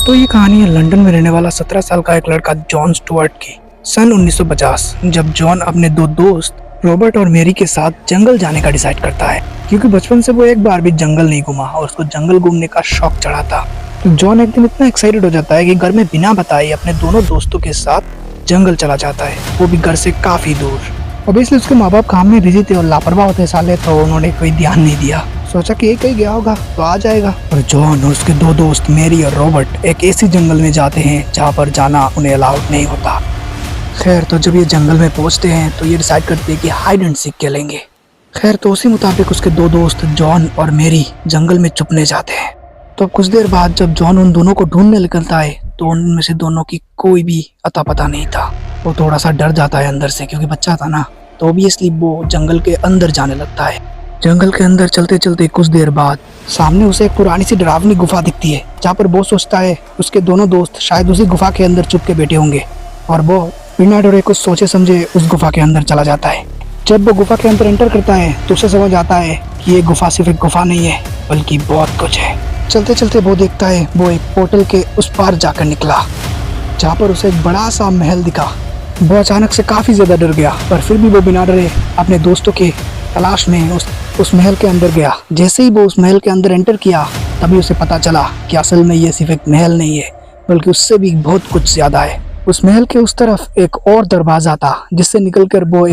तो ये कहानी है लंदन में रहने वाला 17 साल का एक लड़का जॉन स्टुअर्ट की। सन 1950 जब जॉन अपने दो दोस्त रॉबर्ट और मेरी के साथ जंगल जाने का डिसाइड करता है, क्योंकि बचपन से वो एक बार भी जंगल नहीं घूमा और उसको जंगल घूमने का शौक चढ़ा था। तो जॉन एक दिन इतना एक्साइटेड हो जाता है कि घर में बिना बताए अपने दोनों दोस्तों के साथ जंगल चला जाता है, वो भी घर से काफी दूर। ऑब्वियसली उसके माँ बाप काम में बिजी थे और लापरवाह होते साले, तो उन्होंने कोई ध्यान नहीं दिया। सोचा कि ये कहीं गया होगा तो आ जाएगा। और जॉन और उसके दो दोस्त मेरी और रॉबर्ट एक ऐसी जंगल में जाते हैं जहाँ पर जाना उन्हें अलाउड नहीं होता। खैर, तो जब ये जंगल में पहुंचते हैं तो ये डिसाइड करते हैं कि हाइड एंड सीक खेलेंगे। खैर, तो उसी मुताबिक उसके दो दोस्त जॉन और मेरी जंगल में छुपने जाते हैं। तो कुछ देर बाद जब जॉन उन दोनों को ढूंढने निकलता है तो उनमें से दोनों की कोई भी अता पता नहीं था। वो थोड़ा सा डर जाता है अंदर से, क्योंकि बच्चा था ना, तो ऑब्वियसली वो जंगल के अंदर जाने लगता है। जंगल के अंदर चलते चलते कुछ देर बाद सामने उसे एक पुरानी सी डरावनी गुफा दिखती है, जहाँ पर वो सोचता है उसके दोनों दोस्त शायद उसी गुफा के अंदर छुप के बैठे होंगे, और वो बिना डरे कुछ सोचे समझे उस गुफा के अंदर चला जाता है। जब वो गुफा के अंदर एंटर करता है तो उसे समझ आता है कि ये गुफा सिर्फ एक गुफा नहीं है बल्कि बहुत कुछ है। चलते चलते वो देखता है वो एक पोर्टल के उस पार जाकर निकला, जहाँ पर उसे एक बड़ा सा महल दिखा। वो अचानक से काफी ज्यादा डर गया, पर फिर भी वो बिना डरे अपने दोस्तों के तलाश में उस महल के अंदर गया। जैसे ही वो उस महल के अंदर एंटर किया तभी उसे पता चला कि असल में ये सिर्फ एक महल नहीं है बल्कि उससे भी बहुत कुछ ज्यादा है। उस महल के उस तरफ एक और दरवाजा था जिससे निकलकर वो